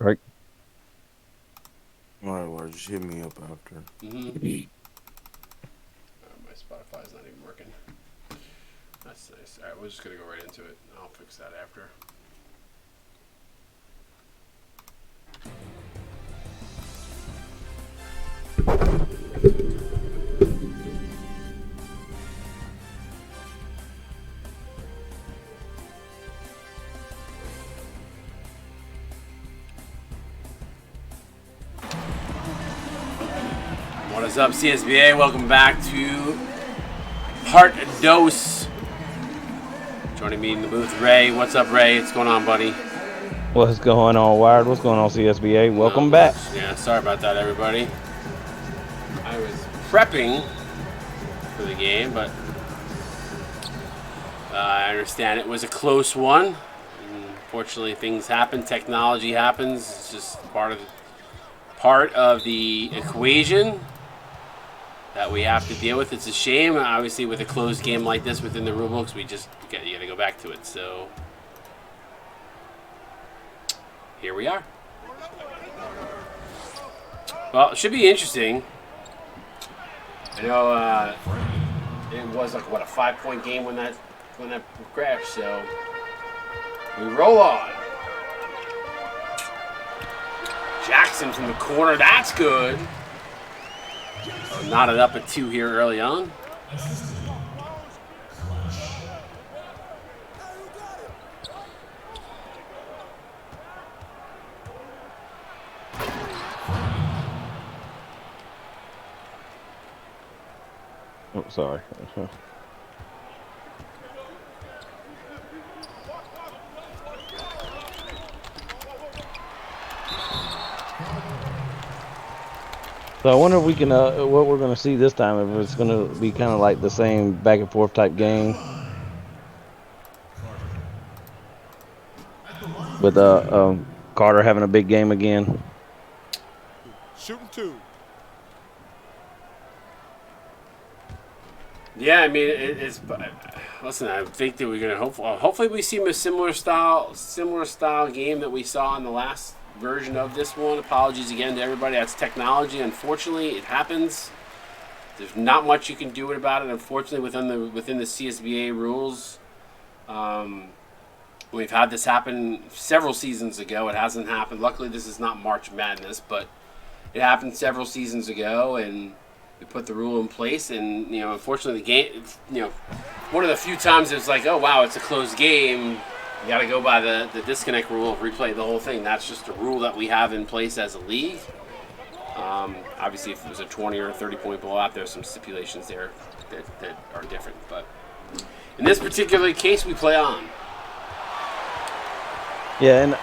Right. All right, well, just hit me up after. My Spotify's not even working. That's nice. All right, we're just going to go right into it. I'll fix that after. What is up, CSBA? Welcome back to Part Dose. Joining me in the booth, Ray. What's up, Ray? What's going on, buddy? What's going on, Wired? What's going on, CSBA? Welcome back. Yeah, sorry about that, everybody. I was prepping for the game, but I understand it was a close one. Unfortunately, things happen. Technology happens. It's just part of the equation that we have to deal with. It's a shame, obviously, with a closed game like this within the rulebooks. You got to go back to it. So here we are. Well, it should be interesting. I know it was like, what, a 5-point game when that crashed. So we roll on. Jackson from the corner. That's good. So knotted up at 2 here early on. Oh, sorry. So I wonder if we can, what we're going to see this time, if it's going to be kind of like the same back and forth type game. With Carter having a big game again. Shooting 2. Yeah, I mean, it's. Listen, I think that we're gonna hopefully we see a similar style game that we saw in the last version of this one. Apologies again to everybody. That's technology. Unfortunately, it happens. There's not much you can do about it. Unfortunately, within the CSBA rules, we've had this happen several seasons ago. It hasn't happened. Luckily, this is not March Madness, but it happened several seasons ago, and we put the rule in place. And unfortunately, the game, one of the few times it was like, oh wow, it's a closed game. You got to go by the disconnect rule, replay the whole thing. That's just a rule that we have in place as a league. Obviously, if it was a 20 or a 30-point blowout, there's some stipulations there that are different. But in this particular case, we play on. Yeah, and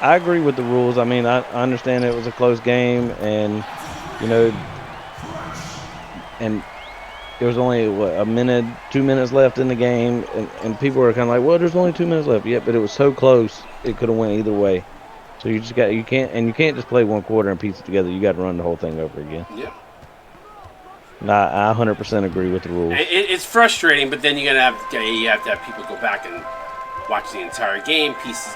I agree with the rules. I mean, I understand it was a close game, and and there was only a minute, 2 minutes left in the game, and people were kind of like, well, there's only 2 minutes left. Yeah, but it was so close, it could have went either way. So you can't just play one quarter and piece it together. You got to run the whole thing over again. Yeah. I 100% agree with the rules. It's frustrating, but then you have to have people go back and watch the entire game, piece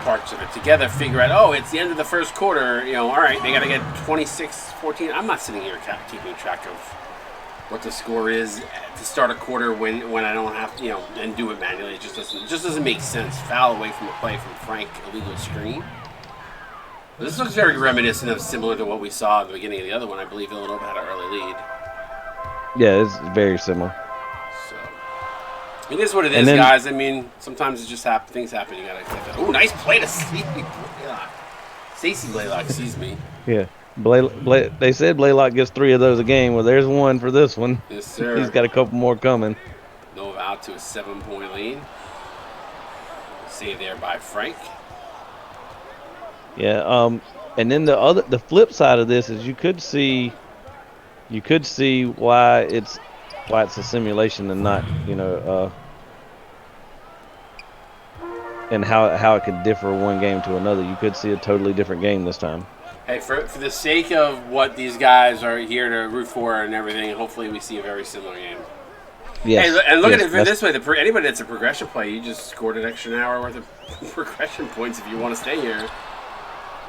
parts of it together, figure out, oh, it's the end of the first quarter. All right, they got to get 26-14. I'm not sitting here keeping track of what the score is to start a quarter when I don't have to, and do it manually. It just doesn't make sense. Foul away from a play from Frank, illegal screen. But this looks very reminiscent of similar to what we saw at the beginning of the other one. I believe Villanova had an early lead. Yeah, it's very similar. So it is what it is, guys. I mean, sometimes it just things happen. You gotta get that. Oh, nice play to Stacey Blaylock, excuse me. Yeah. They said Blaylock gets 3 of those a game. Well, there's one for this one. Yes, sir. He's got a couple more coming. Nova out to a 7-point lead. Saved there by Frank. Yeah. And then the flip side of this is you could see why it's a simulation and not and how it could differ one game to another. You could see a totally different game this time. Hey, for the sake of what these guys are here to root for and everything, hopefully we see a very similar game. Yes. Hey, and look at it this way: anybody that's a progression play, you just scored an extra hour worth of progression points if you want to stay here.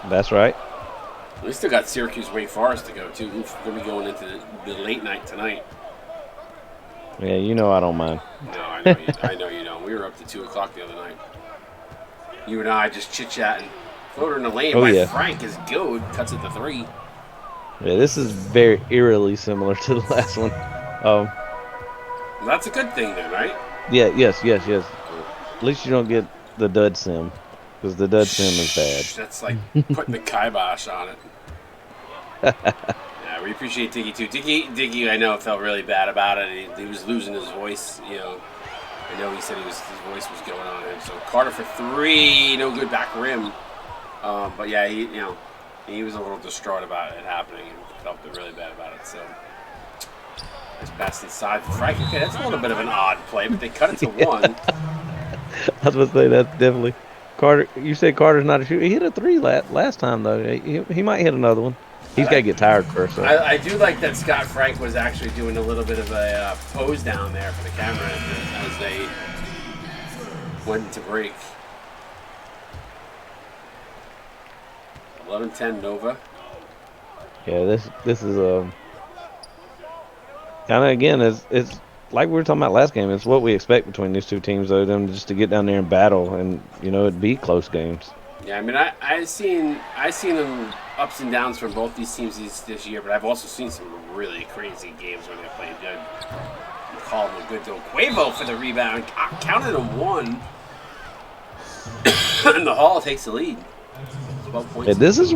That's right. We still got Syracuse Wake Forest to go to. We're going to be going into the late night tonight. Yeah, you know I don't mind. No, I know you don't. We were up to 2 o'clock the other night. You and I just chit-chatting. Floater in the lane Oh, by yeah. Frank is good. Cuts it to 3. Yeah, this is very eerily similar to the last one. Well, that's a good thing then, right? Yeah, yes. At least you don't get the dud sim, because the dud sim is bad. That's like putting the kibosh on it. Yeah, we appreciate Diggy too. Diggy, I know felt really bad about it. He was losing his voice. You know, I know he said his voice was going on him. So Carter for 3, no good back rim. But yeah, he was a little distraught about it happening and felt really bad about it. So nice pass inside for Frank. Okay, that's a little bit of an odd play, but they cut it to 1. I was going to say that's definitely Carter. You said Carter's not a shooter. He hit a 3 last time though. He might hit another one. He's got to get tired first. So. I do like that Scott Frank was actually doing a little bit of a pose down there for the camera as they went to break. 11-10 Nova. Yeah, this is kind of again it's like we were talking about last game. It's what we expect between these two teams, though. Them just to get down there and battle, and it'd be close games. Yeah, I mean, I seen them ups and downs from both these teams this year, but I've also seen some really crazy games when they played good. You call them a good deal. Quavo for the rebound, counted a 1, and the Hall takes the lead. 12 points. And this is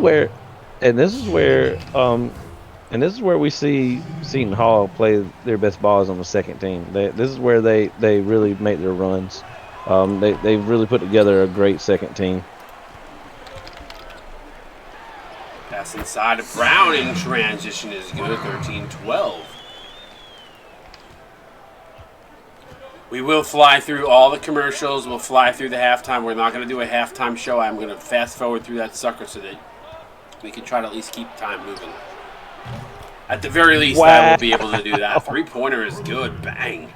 where we see Seton Hall play their best balls on the second team. This is where they really make their runs. They've really put together a great second team. Pass inside of Brown in transition is good. 13-12. We will fly through all the commercials. We'll fly through the halftime. We're not going to do a halftime show. I'm going to fast forward through that sucker so that we can try to at least keep time moving. At the very least, I will be able to do that. 3-pointer is good. Bang.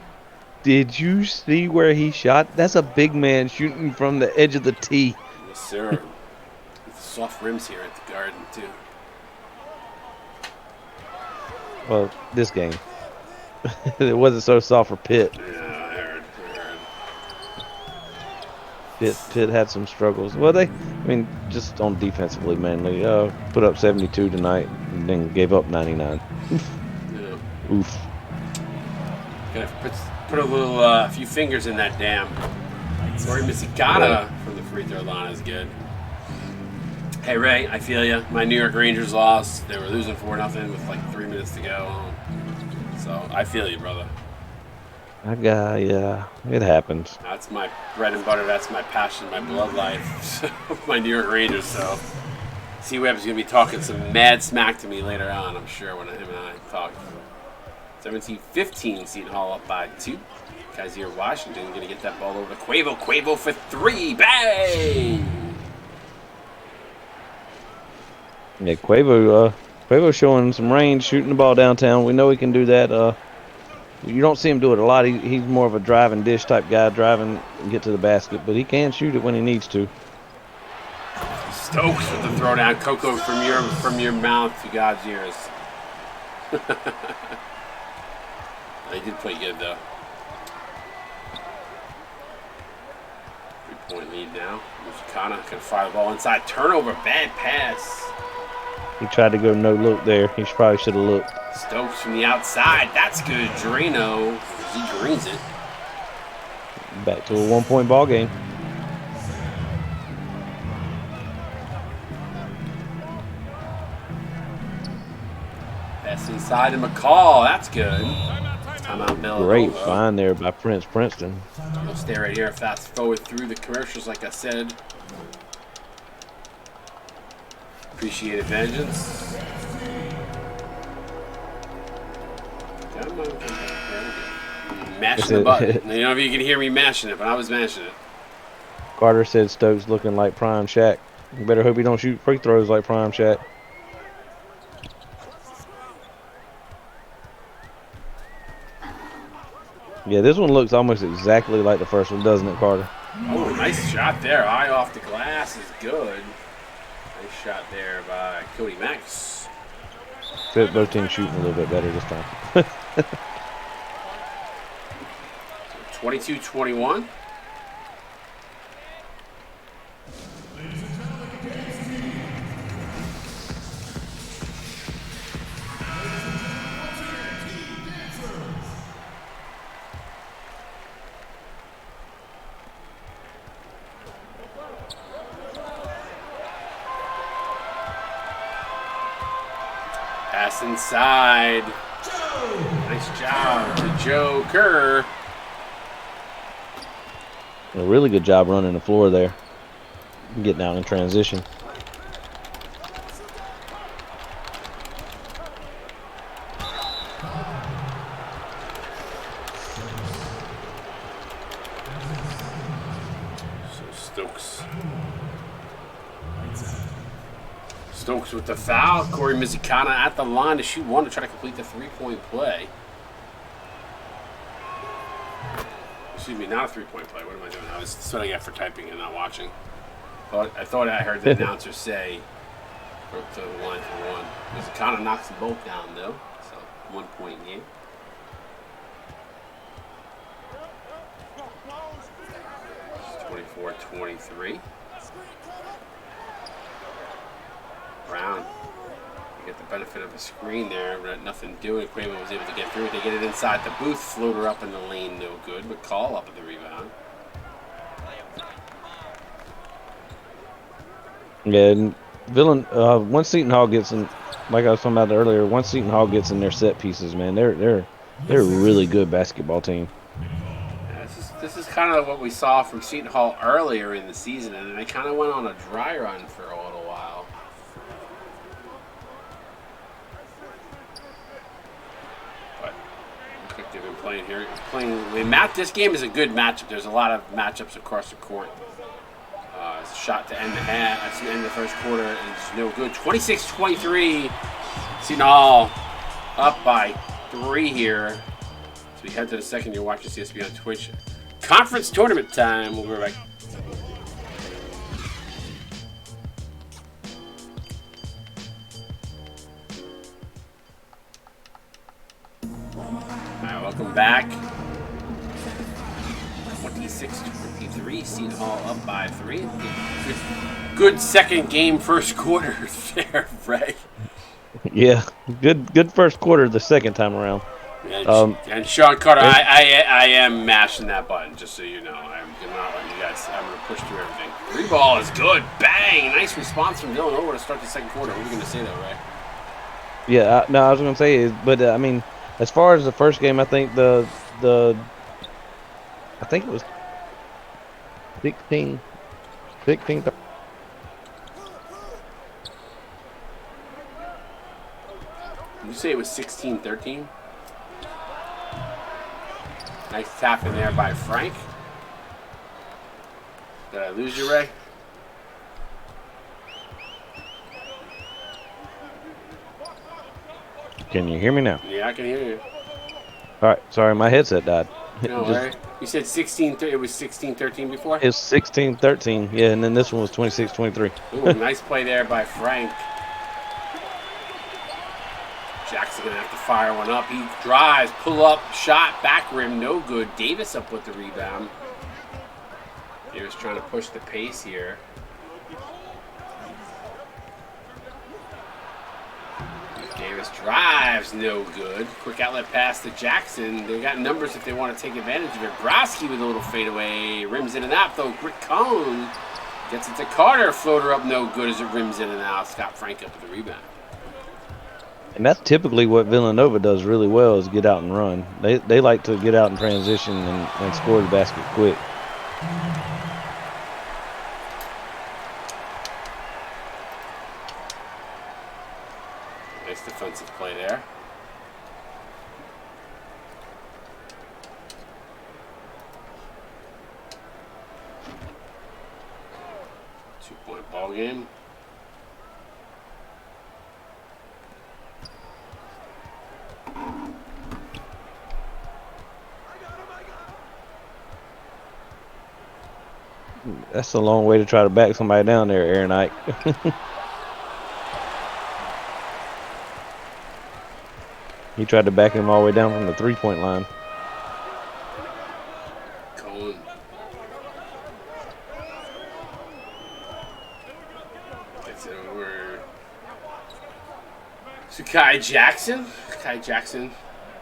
Did you see where he shot? That's a big man shooting from the edge of the tee. Yes, sir. Soft rims here at the Garden, too. Well, this game. It wasn't so soft for Pitt. Yeah, I heard. Pitt had some struggles. Well, just on defensively mainly. Put up 72 tonight and then gave up 99. Yeah. Oof. Gotta put a few fingers in that dam. Sorry, Missikata from the free throw line is good. Hey Ray, I feel you. My New York Rangers lost. They were losing 4-0 with like 3 minutes to go. So I feel you, brother. Yeah, it happens. That's my bread and butter. That's my passion, my blood life. My New York Rangers. So C-Web's gonna be talking some mad smack to me later on, I'm sure, when him and I talk. 17-15, Seton Hall up by 2. Kaiser Washington gonna get that ball over to Quavo. Quavo for 3. Bang! Yeah, Quavo showing some range, shooting the ball downtown. We know he can do that. You don't see him do it a lot. He's more of a drive and dish type guy, driving and get to the basket, but he can shoot it when he needs to. Stokes with the throwdown. Coco from your mouth to God's ears. They did play good though. 3-point lead now. Kana can fire the ball inside. Turnover. Bad pass. He tried to go no look there. He probably should have looked. Stokes from the outside. That's good. Drano. He greens it. Back to a 1-point ball game. Pass inside to McCall. That's good. Timeout Villanova. Great find there by Princeton. We'll stay right here. Fast forward through the commercials, like I said. Appreciated vengeance. Come on. Mashing the button. You know if you can hear me mashing it, but I was mashing it. Carter said Stokes looking like Prime Shaq. You better hope he don't shoot free throws like Prime Shaq. Yeah, this one looks almost exactly like the first one, doesn't it, Carter? Oh, nice shot there. Eye off the glass is good. Nice shot there by Cody Max. Both teams shooting a little bit better this time. 22-21. Pass inside. Nice job to Joe Kerr. A really good job running the floor there. Getting out in transition. Stokes with the foul. Corey Mizikana at the line to shoot one to try to complete the three-point play. Excuse me, not a three-point play. What am I doing? That's what I get for typing and not watching. I thought I heard the announcer say to the line for one. Mizikana knocks them both down, though. So, 1 point game. It's 24-23. Brown. You get the benefit of a screen there, but nothing doing. Quavo was able to get through it. They get it inside the booth. Floater up in the lane, no good. McCall up at the rebound. Yeah, and once Seton Hall gets in, like I was talking about earlier, once Seton Hall gets in their set pieces, man, they're a really good basketball team. Yeah, this is kind of what we saw from Seton Hall earlier in the season, and then they kind of went on a dry run for a little while. They've been playing here. This game is a good matchup. There's a lot of matchups across the court. Shot to end the half. That's the end of the first quarter. It's no good. 26-23. Seton Hall up by 3 here. So we head to the second. You're watching CSB on Twitch. Conference tournament time. We'll be right back. Welcome back. 26-23. Seton Hall up by 3. Good second game, first quarter there, Ray. Yeah, good first quarter the second time around. And Sean Carter, I am mashing that button, just so you know. I'm not letting you guys. I'm going to push through everything. 3 ball is good. Bang! Nice response from Villanova to start the second quarter. What are you going to say, though, Ray? Yeah, no, I was going to say, but I mean, as far as the first game, I think I think it was 16. Did you say it was 16-13? Nice tap in there by Frank. Did I lose you, Ray? Can you hear me now? Yeah, I can hear you. All right, sorry, my headset died. No, Ray. You said 16. It was 16-13 before? It was 16-13, yeah, and then this one was 26-23. Ooh, nice play there by Frank. Jackson gonna have to fire one up. He drives, pull up, shot, back rim, no good. Davis up with the rebound. Davis trying to push the pace here. Davis drives, no good. Quick outlet pass to Jackson. They got numbers if they want to take advantage of it. Broski with a little fadeaway. Rims in and out, though. Rick Cohn gets it to Carter. Floater up, no good as it rims in and out. Scott Frank up with the rebound. And that's typically what Villanova does really well is get out and run. They like to get out in transition and score the basket quick. Nice defensive play there. Two-point ball game. That's a long way to try to back somebody down there, Aaron Ike. He tried to back him all the way down from the 3-point line. Cohen. Gets it over to Kai Jackson. Kai Jackson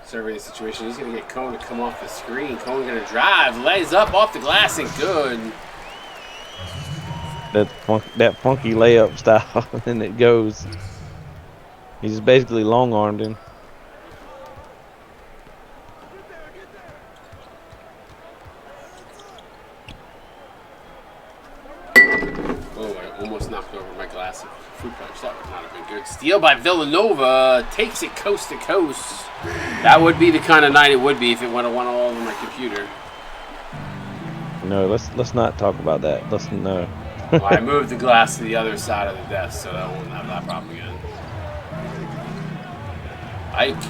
surveying the situation. He's going to get Cohen to come off the screen. Cohen going to drive. Lays up off the glass and good. That funky layup style, and it goes. He just basically long-armed him. Oh, I almost knocked over my glass of fruit punch. That would not have been good. Steal by Villanova. Takes it coast to coast. That would be the kind of night it would be if it went all over my computer. No, let's not talk about that. No. Well, I moved the glass to the other side of the desk, so I won't have that problem again. Ike.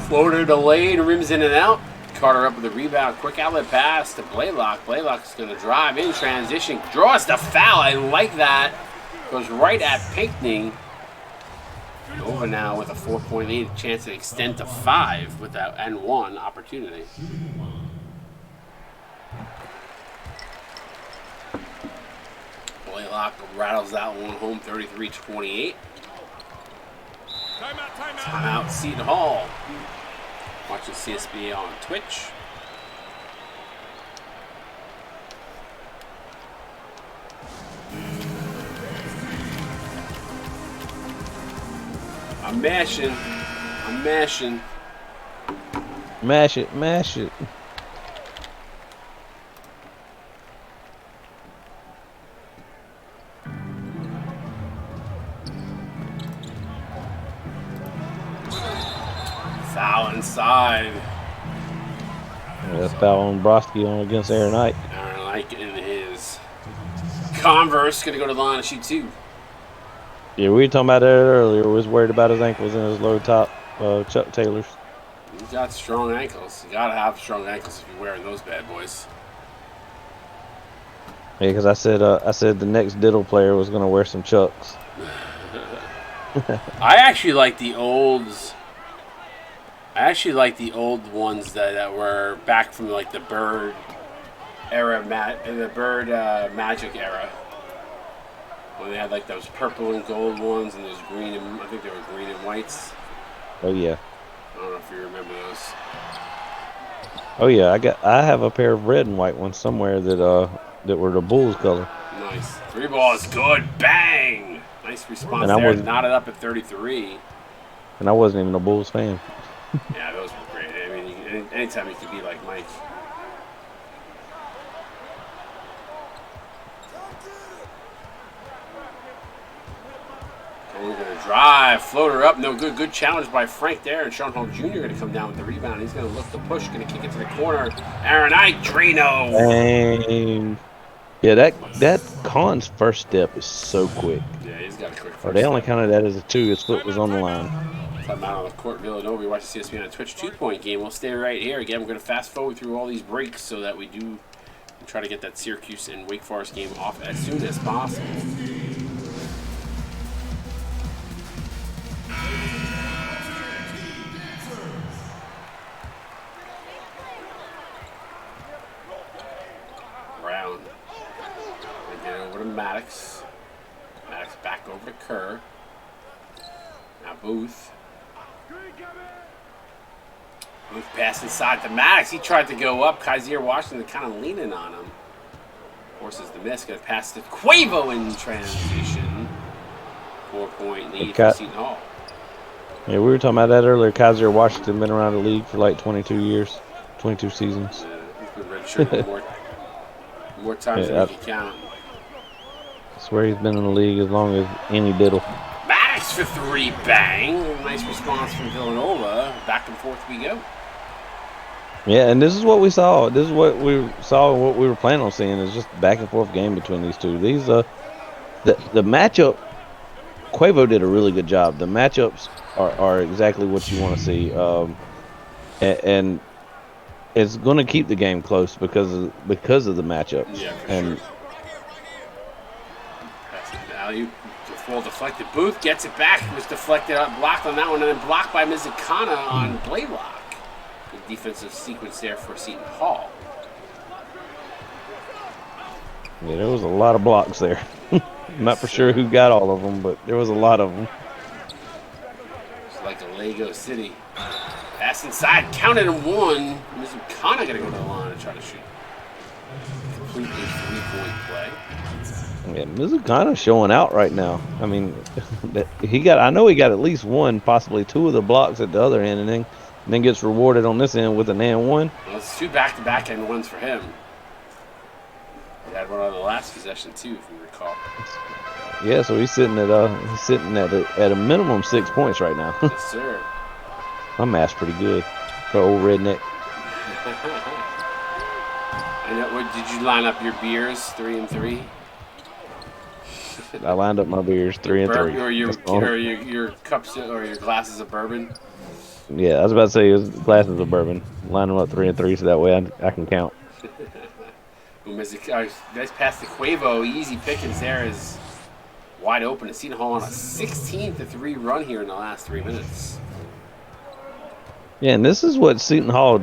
Floater delayed, rims in and out. Carter up with the rebound. Quick outlet pass to Blaylock. Blaylock's going to drive in transition. Draws the foul. I like that. Goes right at Pinckney. Over now with a 4-point lead. Chance to extend to 5 with that N1 opportunity. Blaylock rattles that one home, 33-28. Timeout, Seton Hall. Watching CSB on Twitch. I'm mashing. Mash it. Foul inside. Yeah, that's foul on Broski on against Aaron Knight. Aaron Knight in his Converse. Going to go to the line and shoot 2. Yeah, we were talking about that earlier. We was worried about his ankles and his low top Chuck Taylors. He's got strong ankles. You got to have strong ankles if you're wearing those bad boys. Yeah, because I said the next Diddle player was going to wear some Chucks. I actually like the olds. I actually like the old ones that were back from like the Bird era, the Bird Magic era, when they had like those purple and gold ones and those green and I think they were green and whites. Oh yeah. I don't know if you remember those. Oh yeah, I have a pair of red and white ones somewhere that were the Bulls color. Nice. 3 ball is good. Bang! Nice response there. Knotted up at 33. And I wasn't even a Bulls fan. Yeah, those were great. I mean, anytime you could be like Mike. And we're going to drive. Floater up. No good. Good challenge by Frank there. And Sean Hall Jr. going to come down with the rebound. He's going to look the push. Going to kick it to the corner. Aaron Ike. Drano. Dang. Yeah, that Con's first step is so quick. Yeah, he's got a quick first Or they only step. counted that as a 2. His foot was on the line. Time out on the court, Villanova. You're watching CSB on a Twitch 2-point game. We'll stay right here. Again, we're going to fast forward through all these breaks so that we do try to get that Syracuse and Wake Forest game off as soon as possible. Brown. They get over to Maddox. Maddox back over to Kerr. Now Booth. Booth pass inside to Maddox. He tried to go up. Kaiser Washington kind of leaning on him. Forces the miss. Going to pass to Quavo in transition. 4-point lead for Seton Hall. Yeah, we were talking about that earlier. Kaiser Washington been around the league for like 22 years, 22 seasons. He's been redshirted more times than he can count. I swear he's been in the league as long as any Diddle. Maddox for 3, bang. Nice response from Villanova. Back and forth we go. Yeah, and this is what we saw. This is what we saw and what we were planning on seeing is just back and forth game between these two. These the matchup, Quavo did a really good job. The matchups are exactly what you want to see. And it's going to keep the game close because of the matchups. Yeah, for and sure. Alley-oop, full deflected. Booth gets it back. It was deflected, blocked on that one, and then blocked by Mizukana on Blaylock. Good defensive sequence there for Seton Hall. Yeah, there was a lot of blocks there. I'm not for sure who got all of them, but there was a lot of them. It's like a Lego City. Pass inside, counted and one. Mizukana going to go to the line and try to shoot. Completely three-point play. Yeah, Mizukana's showing out right now. I mean, I know he got at least one, possibly two of the blocks at the other end, and then gets rewarded on this end with an and one. Well, it's two back-to-back and ones for him. He had one on the last possession too, if you recall. Yeah, so he's sitting at a minimum 6 points right now. Yes, sir. My math's pretty good for old redneck. And did you line up your beers 3 and 3? I lined up my beers 3 and 3. Or your cups or your glasses of bourbon. Yeah, I was about to say it was glasses of bourbon. Line them up 3 and 3 so that way I can count. Nice pass to Quavo. Easy pickings there is wide open. And Seton Hall on a 16-3 run here in the last 3 minutes. Yeah, and this is what Seton Hall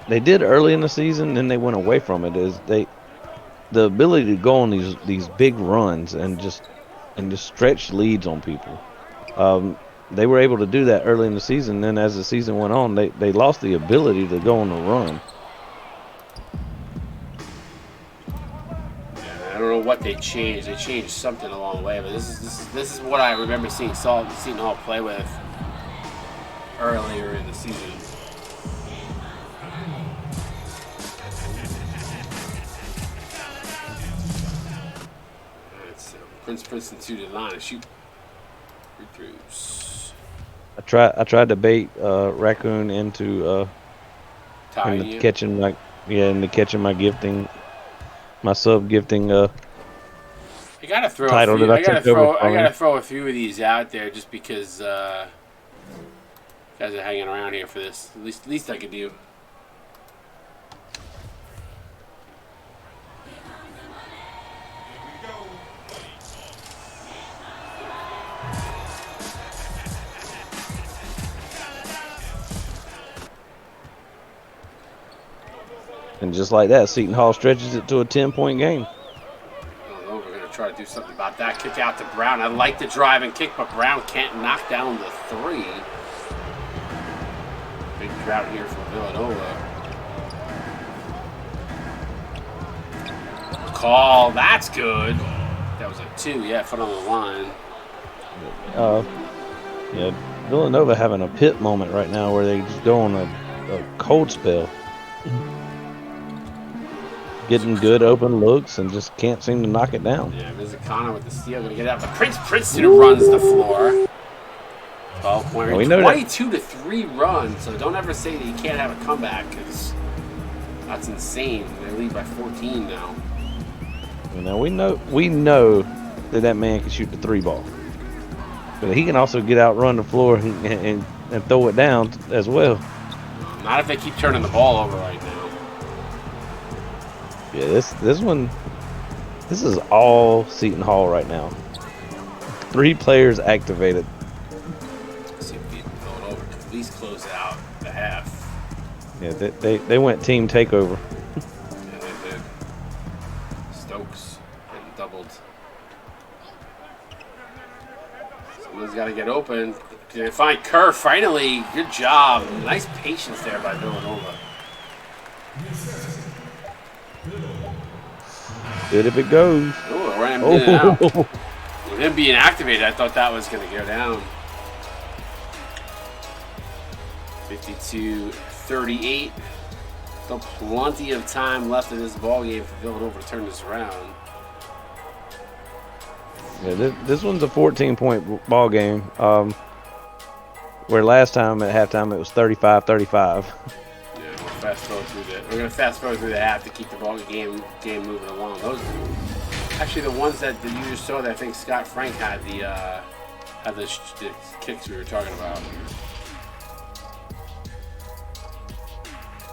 they did early in the season, then they went away from it. Is the ability to go on these big runs and just stretch leads on people. They were able to do that early in the season. Then as the season went on, they lost the ability to go on the run. I don't know what they changed. They changed something along the way, but this is what I remember seeing Seton Hall play with earlier in the season. Princeton 2 to the line and shoot free throws. I tried to bait Raccoon into catching my gifting, my sub gifting I gotta throw title that I took over. I gotta throw a few of these out there just because guys are hanging around here for this. At least I could do. And just like that, Seton Hall stretches it to a 10-point game. I don't know. We're going to try to do something about that. Kick out to Brown. I like the drive and kick, but Brown can't knock down the three. Big drought here for Villanova. Call. That's good. That was a 2. Yeah, foot on the line. Yeah, Villanova having a pit moment right now where they just go on a cold spell. Getting good open looks and just can't seem to knock it down. Yeah, Mizukana with the steal, gonna get out. But Princeton runs the floor. 12-point, 22-3 run. So don't ever say that you can't have a comeback, because that's insane. They lead by 14 now. You know, we know that man can shoot the 3 ball, but he can also get out, run the floor, and throw it down as well. Not if they keep turning the ball over right now. Yeah, this is all Seton Hall right now. 3 players activated. Let's see if we can go over to at least close out the half. Yeah, they went team takeover. Yeah, they did. Stokes getting doubled. Someone's got to get open. They find Kerr finally. Good job. Nice patience there by Villanova. Good if it goes. Oh, ran him in and out. With him being activated, I thought that was going to go down. 52-38. Still plenty of time left in this ball game for Villanova to turn this around. Yeah, this one's a 14-point ball game. Where last time at halftime it was 35-35. We're gonna fast forward through the half to keep the ball game moving along. Those, actually, the ones that you just saw that I think Scott Frank had the kicks we were talking about.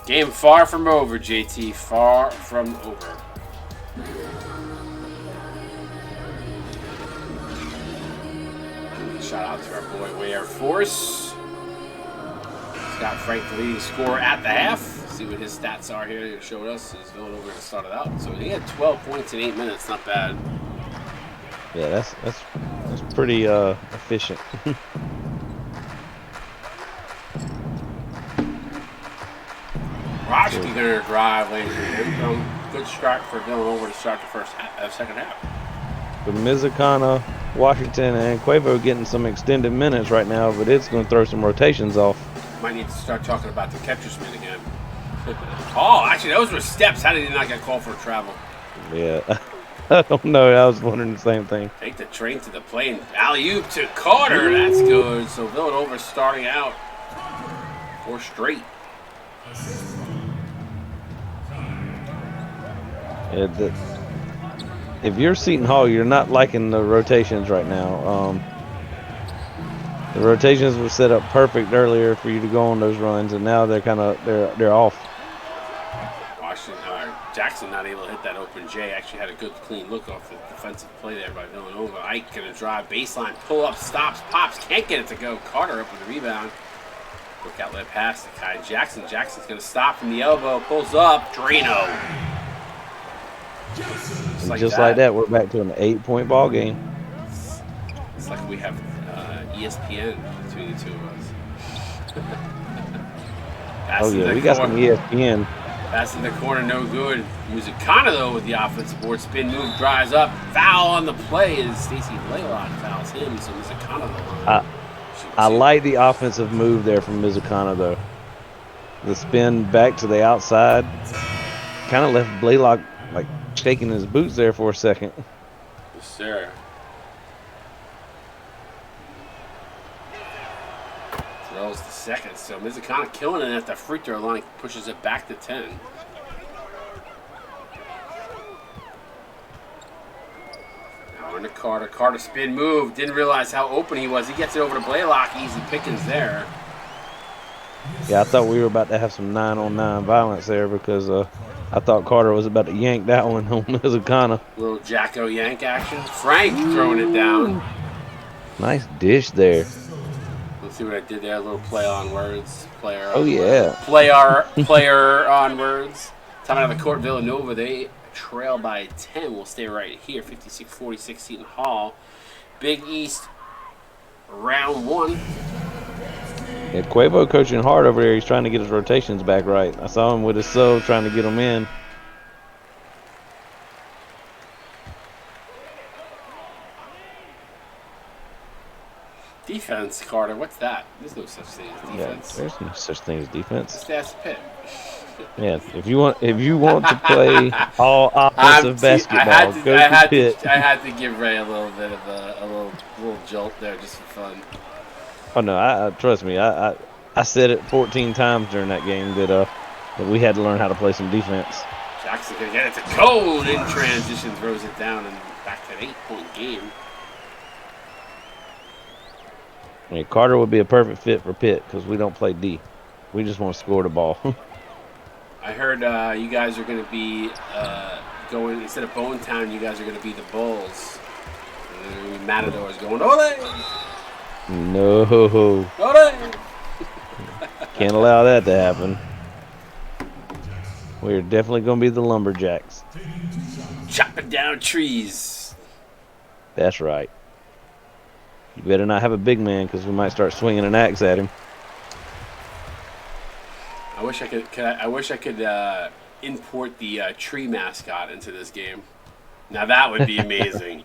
Game far from over, JT. Far from over. Shout out to our boy Way Air Force. Scott Frank, the leading scorer at the half. See what his stats are here. He showed us his Villanova to start it out. So he had 12 points in 8 minutes. Not bad. Yeah, that's pretty efficient. Roshki gonna drive later. Good start for Villanova to start the second half. But Mizukana, Washington, and Quavo getting some extended minutes right now, but it's going to throw some rotations off. Might need to start talking about the catcher's mitt again. Oh, actually, those were steps. How did he not get called for travel? Yeah, I don't know. I was wondering the same thing. Take the train to the plane. Alley-oop to Carter. That's good. So Villanova starting out 4 straight. Yeah, if you're Seton Hall, you're not liking the rotations right now. The rotations were set up perfect earlier for you to go on those runs, and now they're they're off. Jackson not able to hit that open J. Actually had a good clean look off the defensive play there by Villanova. Ike gonna drive baseline, pull up, stops, pops, can't get it to go. Carter up with the rebound. Quick outlet pass to Kai Jackson. Jackson's gonna stop from the elbow, pulls up, Drano. Just like that, we're back to an 8-point ball game. It's like we have ESPN between the two of us. Oh yeah, we got some ESPN. Pass in the corner, no good. Musicana though with the offensive board. Spin move, drives up. Foul on the play as Stacy Blaylock fouls him. So Musicana though. I like the offensive move there from Mizukana though. The spin back to the outside kind of left Blaylock like shaking his boots there for a second. Yes, sir. Throws the second. So Mizukana killing it at the free throw line, pushes it back to 10. Now into Carter. Carter spin move. Didn't realize how open he was. He gets it over to Blaylock. Easy pickings there. Yeah, I thought we were about to have some 9-on-9 violence there because I thought Carter was about to yank that one on Mizukana. Little Jacko yank action. Frank throwing it down. Nice dish there. Let's see what I did there. A little play on words. Player on Oh yeah. words. Player on words. Time out of the court, Villanova. They trail by 10. We'll stay right here. 56-46 Seton Hall. Big East round 1. Yeah, Quavo coaching hard over there. He's trying to get his rotations back right. I saw him with his subs trying to get them in. Defense, Carter. What's that? There's no such thing as defense. Yeah, there's no such thing as defense. That's Pitt. Yeah, if you want to play all offensive basketball, go to Pitt. I had to give Ray a little bit of a little jolt there just for fun. Oh no, I trust me. I said it 14 times during that game that we had to learn how to play some defense. Jackson gonna get it to Cole in transition, throws it down, and back to an 8-point game. I mean, Carter would be a perfect fit for Pitt because we don't play D. We just want to score the ball. I heard you guys are going to be going, instead of Bone Town, you guys are going to be the Bulls. And Matador is going, ole! No. Ole! Can't allow that to happen. We're definitely going to be the Lumberjacks. Chopping down trees. That's right. You better not have a big man because we might start swinging an axe at him. I wish I could import the tree mascot into this game. Now that would be amazing.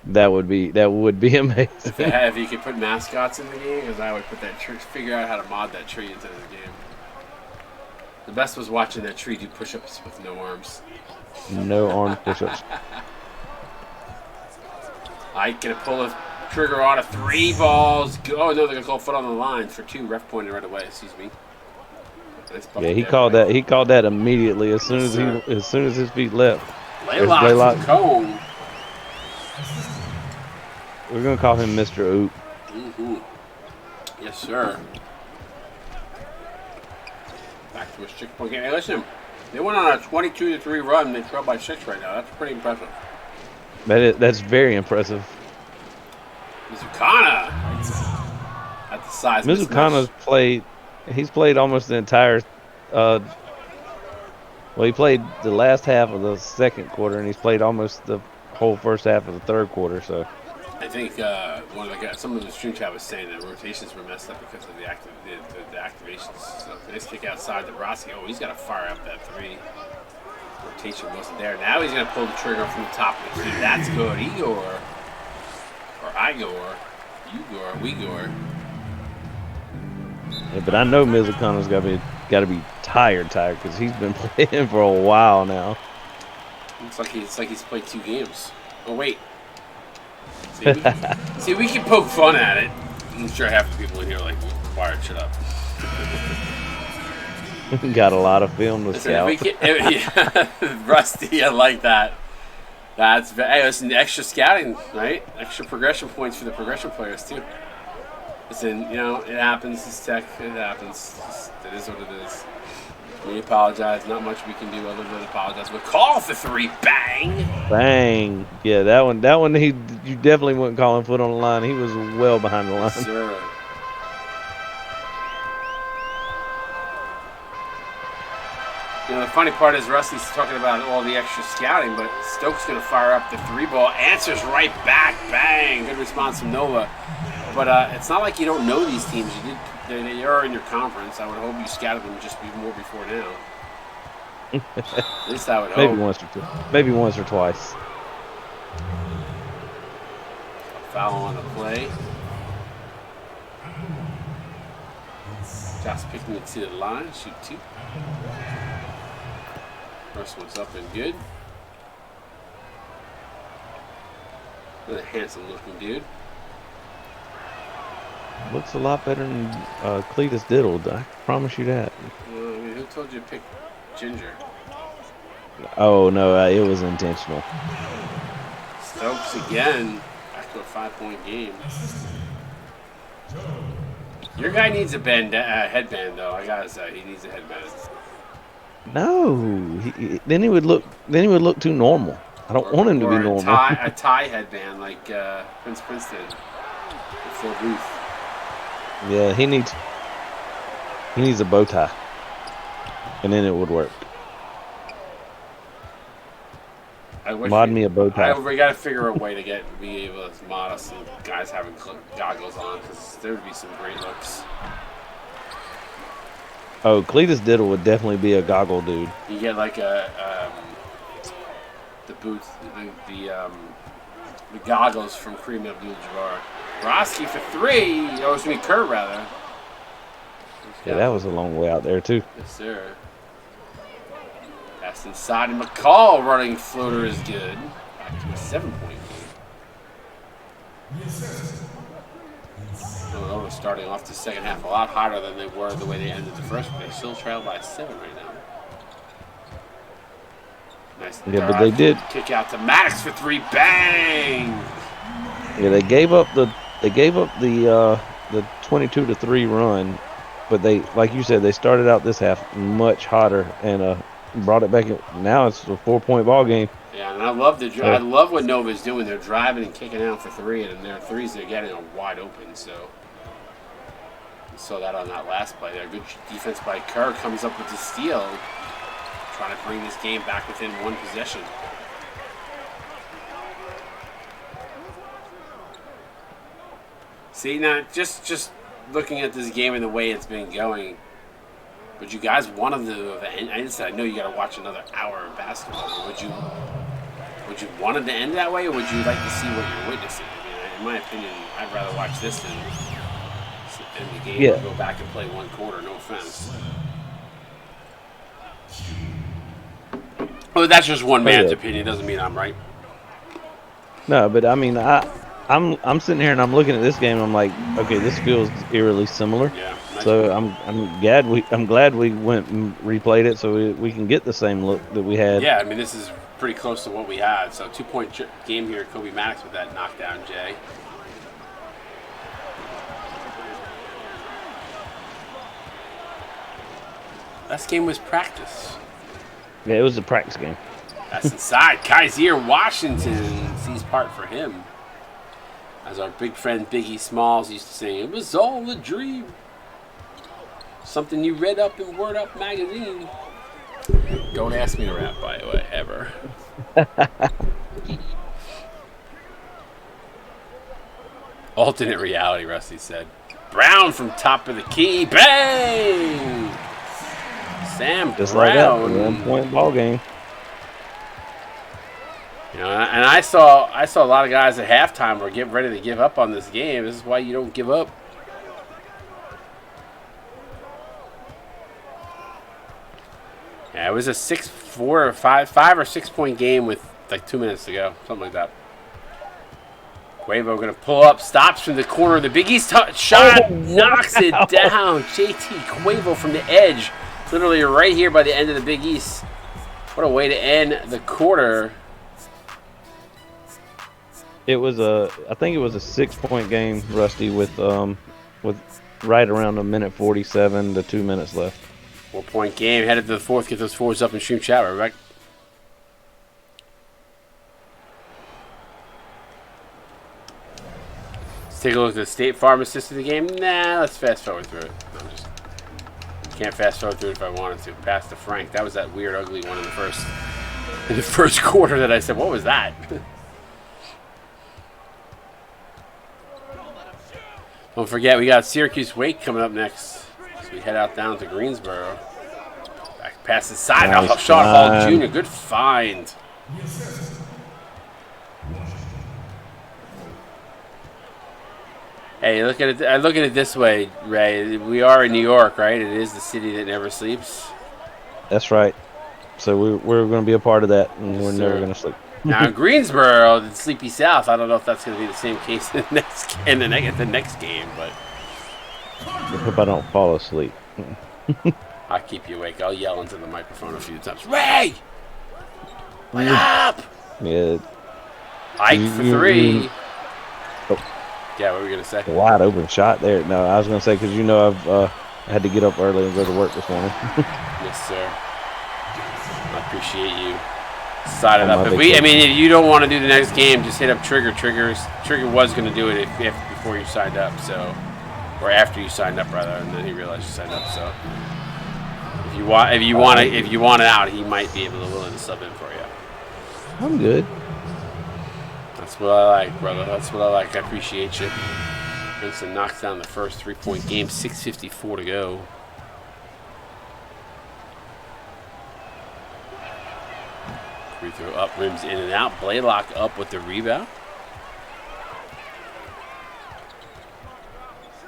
That would be amazing. If you could put mascots in the game, because I would put that tree, figure out how to mod that tree into the game. The best was watching that tree do push-ups with no arms. No arm push-ups. Ike gonna pull a trigger on a 3 balls. Oh no, they're gonna call foot on the line for 2. Ref pointed right away. Excuse me. Nice Yeah, he called that. He called that immediately as soon as his feet left. Blaylock from Cone. We're gonna call him Mr. Oop. Mm-hmm. Yes, sir. Back to a 6-point game. Hey, listen, they went on a 22-3 run. They trail by 6 right now. That's pretty impressive. That's very impressive. Mizukana At the size Mizukona's mismatch. played. He's played almost the entire. Well, he played the last half of the second quarter, and he's played almost the whole first half of the third quarter. So I think one of the guys, some of the stream chat was saying that rotations were messed up because of the activations. So nice kick outside to Rossi. Oh, he's got to fire up that three. Rotation wasn't there. Now he's going to pull the trigger from the top of the key. That's good. Igor. Or Igor. Igor. Uyghur. yeah, but I know Mizukona's got to be tired because he's been playing for a while now. Looks like he's played 2 games. Oh wait. See, we can poke fun at it. I'm sure half the people in here are like, Wired, shut up. Got a lot of film to scout. Yeah, Rusty, I like that. Hey, listen, extra scouting, right? Extra progression points for the progression players too. Listen, you know, it happens. It's tech. It happens. It is what it is. We apologize. Not much we can do other than apologize. But call for 3. Bang! Bang! Yeah, that one. You definitely wouldn't call him foot on the line. He was well behind the line. Sure. You know, the funny part is Rusty's talking about all the extra scouting, but Stokes going to fire up the 3 ball. Answers right back. Bang! Good response from Nova. But it's not like you don't know these teams. They are in your conference. I would hope you scouted them just more before now. At least I would hope. Maybe once or twice. Foul on the play. Josh picking it to the line. Shoot 2. First one's up and good. Really handsome looking dude. Looks a lot better than Cletus diddled. I promise you that. I mean, who told you to pick Ginger? Oh no, it was intentional. Stokes again. Back to a 5-point game. Your guy needs a headband, though. I gotta say, he needs a headband. No, then he would look too normal. I don't want him to be normal. A tie headband like Prince did. Phil Booth. Yeah, he needs a bow tie, and then it would work. Mod me a bow tie. We got to figure a way to be able to mod us some guys having goggles on, because there would be some great looks. Oh, Cletus Diddle would definitely be a goggle dude. You get like the boots, the goggles from Kareem Abdul-Jabbar. Roski for 3. Oh, it's me, Kerr rather. Yeah, that was a long way out there too. Yes, sir. Pass inside, and McCall running floater is good. Back to a 7-point lead. Villanova starting off the second half a lot hotter than they were the way they ended the first, but they still trail by 7 right now. Nice. Yeah, but they did kick out to Maddox for 3. Bang! Yeah, they gave up the 22-3 run, but they, like you said, they started out this half much hotter and brought it back. Now it's a 4-point ball game. Yeah, and I love I love what Nova's doing. They're driving and kicking out for 3, and their threes they're getting are wide open. So we saw that on that last play there. Good defense by Kerr, comes up with the steal, trying to bring this game back within 1 possession. See, now just looking at this game and the way it's been going, would you guys want them to have ended? I know you got to watch another hour of basketball, but would you want it to end that way, or would you like to see what you're witnessing? I mean, in my opinion, I'd rather watch this than end the game and go back and play 1 quarter. No offense. Well, that's just one man's opinion. Doesn't mean I'm right. No, but I mean, I'm sitting here and I'm looking at this game and I'm like, okay, this feels eerily similar. Yeah. Nice. So I'm glad we went and replayed it so we can get the same look that we had. Yeah, I mean, this is pretty close to what we had. So 2-point game here. Kobe Maddox with that knockdown, Jay. Last game was practice. Yeah, it was a practice game. That's inside. Kaiser Washington sees part for him. As our big friend Biggie Smalls used to sing, it was all a dream. Something you read up in Word Up magazine. Don't ask me to rap, by the way, ever. Alternate reality, Rusty said. Brown from top of the key. Bang! Sam Just Brown. like that, 1 point ball game. You know, and I saw a lot of guys at halftime were getting ready to give up on this game. This is why you don't give up. Yeah, it was a 5 or 6 point game with like 2 minutes to go, something like that. Quavo gonna pull up, stops from the corner of the Big East shot, knocks it down. JT Quavo from the edge, literally right here by the end of the Big East. What a way to end the quarter. It was I think it was a 6 point game, Rusty, with right around a minute 47 to 2 minutes left. 4 point game, headed to the fourth. Get those fours up and stream chat, right back. Let's take a look at the State Farm assist of the game. Nah, let's fast forward through it. No, can't fast forward through it if I wanted to. Pass to Frank. That was that weird, ugly one in the first quarter that I said, what was that? Don't forget, we got Syracuse Wake coming up next. So we head out down to Greensboro. Back past the side. Nice Sean Hall find. Jr. Good find. Hey, look at it. I look at it this way, Ray. We are in New York, right? It is the city that never sleeps. That's right. So we're going to be a part of that, and we're never going to sleep. Now in Greensboro, the Sleepy South. I don't know if that's going to be the same case in the next game, but I hope I don't fall asleep. I'll keep you awake. I'll yell into the microphone a few times. Ray, wake up! Yeah. Ike for three. Oh. Yeah, what were we gonna say? Wide open shot there. No, I was going to say, because I've had to get up early and go to work this morning. Yes, sir. I appreciate you. Side it up. If you don't want to do the next game, just hit up Trigger. Trigger was going to do it before you signed up, so, or after you signed up rather, and then he realized you signed up. So, if you want it out, he might be willing to sub in for you. I'm good. That's what I like, brother. That's what I like. I appreciate you. Princeton knocks down the first 3 point game. 6:54 to go. Free throw up, rims in and out. Blaylock up with the rebound.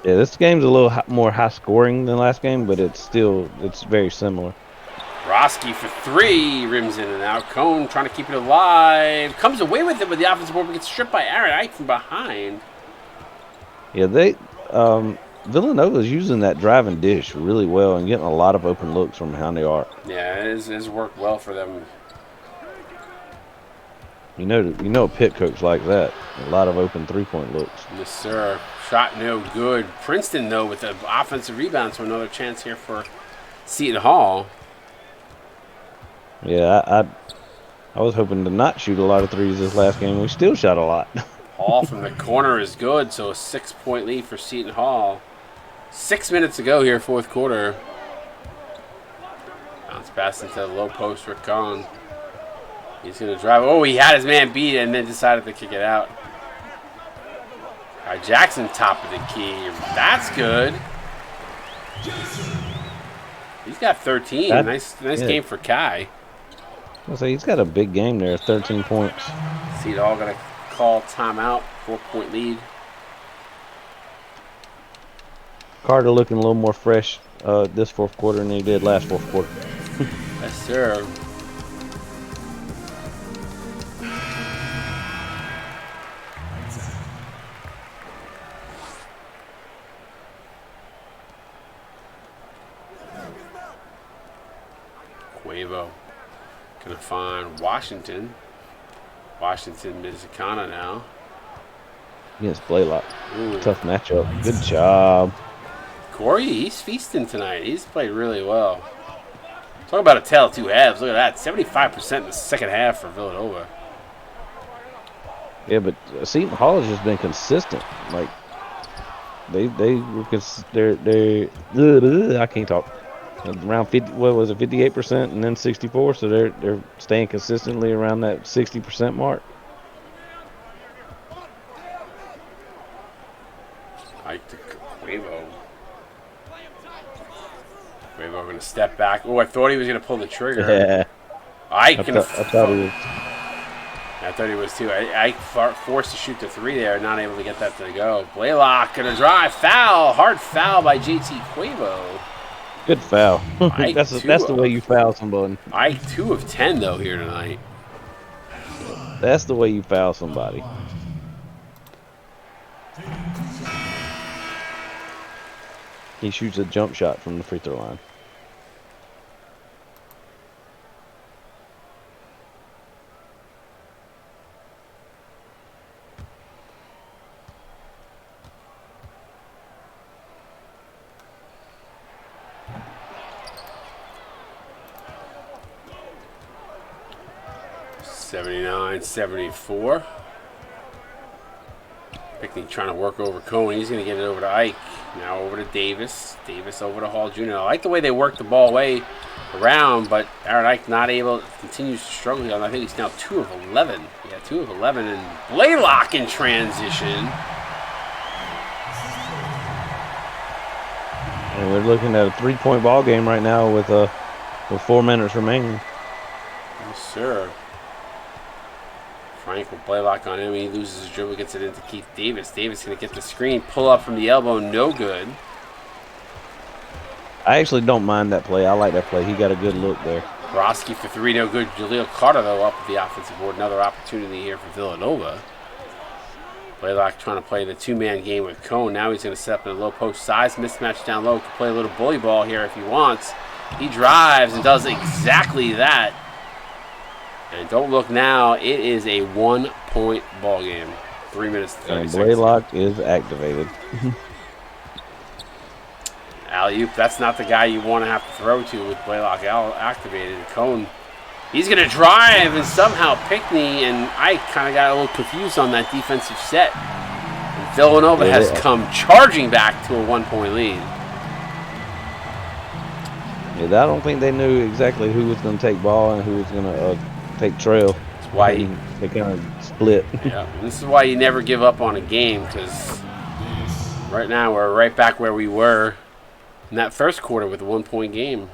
Yeah, this game's a little more high scoring than last game, but it's very similar. Roski for three, rims in and out. Cone trying to keep it alive. Comes away with it with the offensive board, but gets stripped by Aaron Ike from behind. Yeah, Villanova's using that drive and dish really well and getting a lot of open looks from behind the arc. Yeah, it has worked well for them. You know a pit coach like that. A lot of open 3-point looks. Yes, sir. Shot no good. Princeton, though, with the offensive rebound, so another chance here for Seton Hall. Yeah, I was hoping to not shoot a lot of threes this last game. We still shot a lot. Hall from the corner is good, so a 6-point lead for Seton Hall. 6 minutes to go here, fourth quarter. Bounce pass into the low post, Rick Kahn. He's going to drive. Oh, he had his man beat and then decided to kick it out. All right, Jackson, top of the key. That's good. He's got 13. Nice game for Kai. I'll say he's got a big game there, 13 points. Seton Hall going to call timeout, 4-point lead. Carter looking a little more fresh this fourth quarter than he did last fourth quarter. Yes, sir. Quavo gonna find Washington. Washington Mizikana now. Against Blaylock. Ooh. Tough matchup. Good job. Corey, he's feasting tonight. He's played really well. Talk about a tale of two halves. Look at that. 75% in the second half for Villanova. Yeah, but Seton Hall has just been consistent. Like they were they're I can't talk. Around 50, what was it, 58%, and then 64. So they're staying consistently around that 60% mark. Ike to Quavo. Quavo going to step back. Oh, I thought he was going to pull the trigger. Yeah, Ike I going to. thought he was. I thought he was too. Ike forced to shoot the three there, not able to get that to go. Blaylock going to drive. Foul. Hard foul by JT Quavo. Good foul. Ike that's the way you foul somebody. Ike 2 of 10 though here tonight. That's the way you foul somebody. He shoots a jump shot from the free throw line. $79-74. Pickney trying to work over Cohen. He's going to get it over to Ike. Now over to Davis. Davis over to Hall Jr. I like the way they work the ball way around, but Aaron Ike not able, continues to struggle. I think he's now 2 of 11. Yeah, 2 of 11. And Blaylock in transition. And we're looking at a 3-point ball game right now with 4 minutes remaining. Yes, sir. Frank with Blaylock on him. He loses his dribble, gets it into Keith Davis. Davis going to get the screen, pull up from the elbow, no good. I actually don't mind that play. I like that play. He got a good look there. Broski for 3, no good. Jaleel Carter, though, up at the offensive board. Another opportunity here for Villanova. Blaylock trying to play the two-man game with Cone. Now he's going to set up in a low post size mismatch down low. Can play a little bully ball here if he wants. He drives and does exactly that. And don't look now. It is a 1-point ball game. 3 minutes. 30 And seconds. Blaylock is activated. Alley-oop. That's not the guy you want to have to throw to with Blaylock activated. Cone. He's going to drive and somehow Pickney and Ike kind of got a little confused on that defensive set. And Villanova has come charging back to a 1-point lead. Yeah, I don't think they knew exactly who was going to take ball and who was going to take trail. That's why they kind of split. Yeah, this is why you never give up on a game, because right now we're right back where we were in that first quarter with a 1-point game.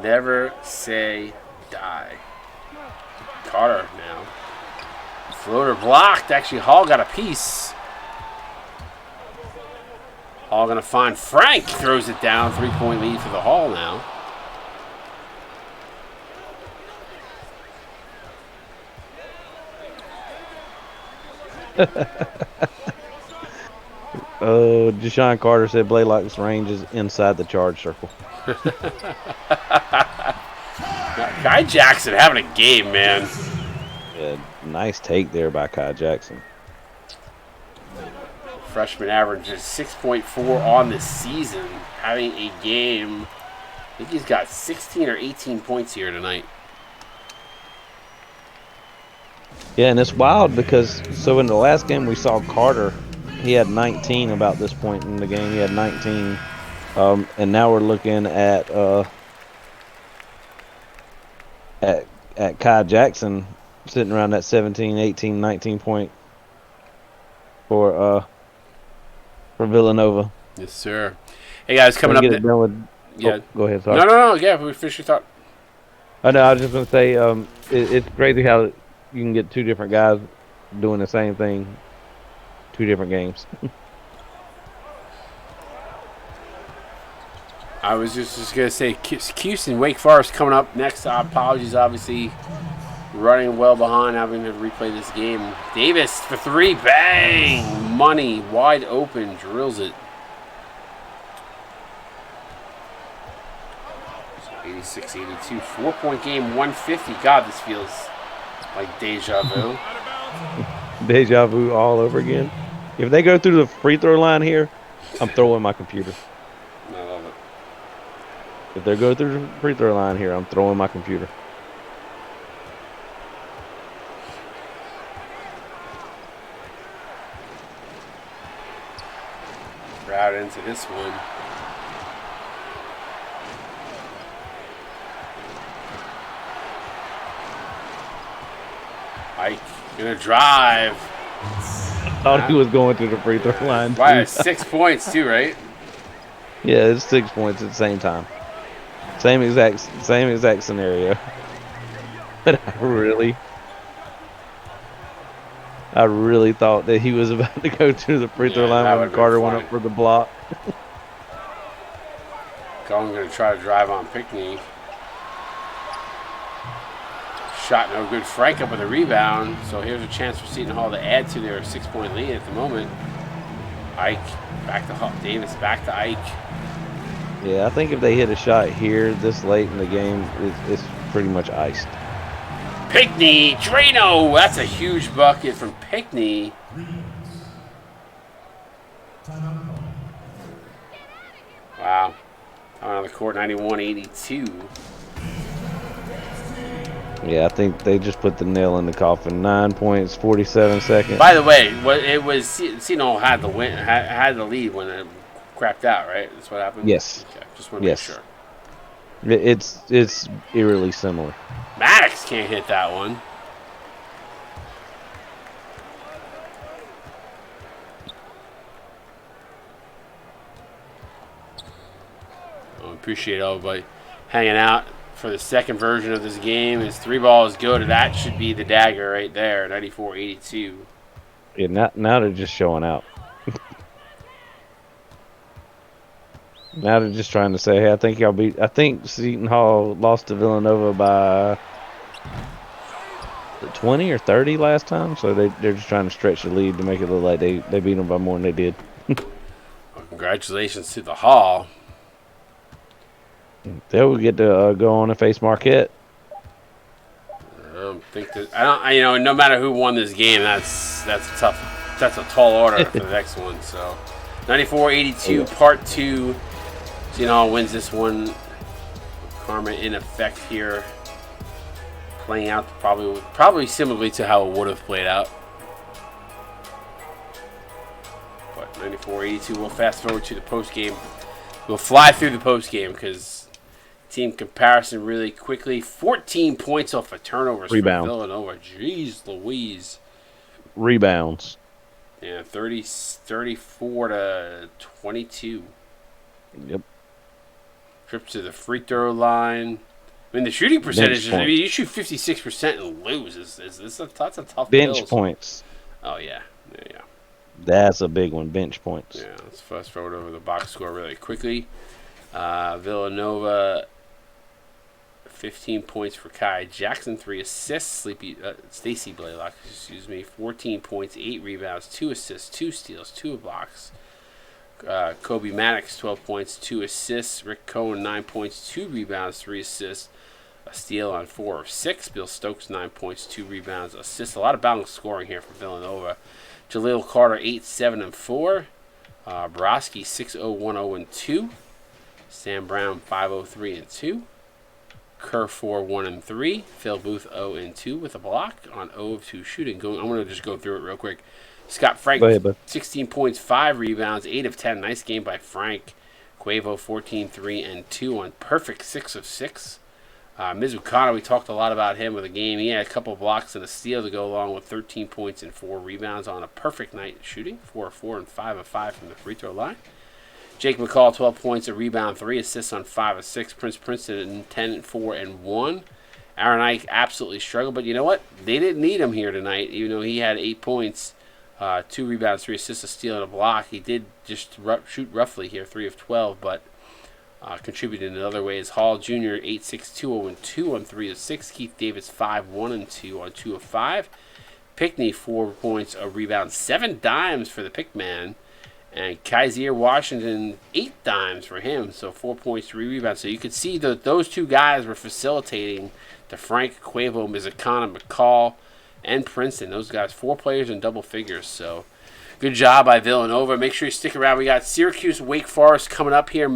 Never say die. Carter now. Floater blocked. Actually, Hall got a piece. Hall going to find Frank. Throws it down. 3-point lead for the Hall now. Deshaun Carter said Blaylock's range is inside the charge circle. Guy Jackson having a game, man. Yeah, nice take there by Kai Jackson. Freshman averages 6.4 on the season. Having a game. I think he's got 16 or 18 points here tonight. Yeah, and it's wild because so in the last game we saw Carter, he had 19 about this point in the game. He had 19, and now we're looking at Kai Jackson sitting around that 17, 18, 19 point for Villanova. Yes, sir. Hey guys, coming up. Yeah, go ahead. Sorry. No. Yeah, we finish your thought. I know. I was just gonna say, it's crazy how you can get 2 different guys doing the same thing, 2 different games. I was just gonna say, Cuse and Wake Forest coming up next. Apologies, obviously, running well behind, having to replay this game. Davis for 3, bang! Money wide open, drills it. 86-82, 4-point game, 150. God, this feels like deja vu. Deja vu all over again. If they go through the free throw line here, I'm throwing my computer. I love If they go through the free throw line here, I'm throwing my computer. Route into this one. Ike gonna drive. Thought he was going to the free throw line. Right, 6 points too, right? Yeah, it's 6 points at the same time. Same exact scenario. But I really thought that he was about to go to the free throw Yeah, that line when would've been Carter went funny. up for the block. Cohen gonna try to drive on Pickney. Shot no good. Frank up with a rebound. So here's a chance for Seton Hall to add to their 6-point lead at the moment. Ike back to Davis, back to Ike. Yeah, I think if they hit a shot here this late in the game, it's pretty much iced. Pickney, Drano. That's a huge bucket from Pickney. Wow. Time on the court, 91-82. Yeah, I think they just put the nail in the coffin. 9 points, 47 seconds. By the way, it was Seton Hall had the win, had the lead when it crapped out, right? That's what happened. Yes. Okay, just want to make sure. It's eerily similar. Maddox can't hit that one. I appreciate everybody hanging out for the second version of this game. His 3 ball is good, and that should be the dagger right there, 94-82. Yeah, now they're just showing out. Now they're just trying to say, hey, I think Seton Hall lost to Villanova by 20 or 30 last time, so they're just trying to stretch the lead to make it look like they beat them by more than they did. Well, congratulations to the Hall. They will get to go on and face Marquette. I don't think that no matter who won this game, that's a tall order for the next one. So 94-82, part 2. Seton Hall wins this one. Karma in effect here, playing out probably similarly to how it would have played out. But 94-82. We'll fast forward to the post game. We'll fly through the post game because team comparison really quickly. 14 points off of turnovers for Villanova. Jeez Louise. Rebounds. Yeah, 34 to 22. Yep. Trips to the free throw line. I mean, the shooting percentage, you shoot 56% and lose. That's a tough bench bills. points. Oh, yeah. Yeah. That's a big one, bench points. Yeah, let's fast forward over the box score really quickly. Villanova, 15 points for Kai Jackson, 3 assists. Stacy Blaylock, 14 points, 8 rebounds, 2 assists, 2 steals, 2 blocks. Kobe Maddox, 12 points, 2 assists. Rick Cohen, 9 points, 2 rebounds, 3 assists. A steal on 4 of 6. Bill Stokes, 9 points, 2 rebounds, assists. A lot of balanced scoring here for Villanova. Jaleel Carter, 8, 7, and 4. Borowski, 6-0, 1-0, and 2. Sam Brown, 5-0, 3, and 2. Kerr, 4, 1, and 3. Phil Booth, 0, and 2 with a block on 0 of 2 shooting. I'm going to just go through it real quick. Scott Frank, 16 points, 5 rebounds, 8 of 10. Nice game by Frank. Quavo, 14, 3, and 2 on perfect 6 of 6. Mizukata, we talked a lot about him with the game. He had a couple of blocks and a steal to go along with 13 points and 4 rebounds on a perfect night shooting. 4 of 4 and 5 of 5 from the free throw line. Jake McCall, 12 points, a rebound, 3 assists on 5 of 6. Prince Princeton, 10, 4, and 1. Aaron Ike absolutely struggled, but you know what? They didn't need him here tonight, even though he had 8 points. 2 rebounds, 3 assists, a steal, and a block. He did just shoot roughly here, 3 of 12, but contributed in other ways. Hall Jr., 8, 6, 2, 0, and 2 on 3 of 6. Keith Davis, 5, 1, and 2 on 2 of 5. Pickney, 4 points, a rebound, 7 dimes for the Pickman. And Kaiser Washington, 8 dimes for him, so 4 points, 3 rebounds. So you could see that those two guys were facilitating the Frank, Quavo, Mizukana, McCall, and Princeton. Those guys, 4 players in double figures. So good job by Villanova. Make sure you stick around. We got Syracuse, Wake Forest coming up here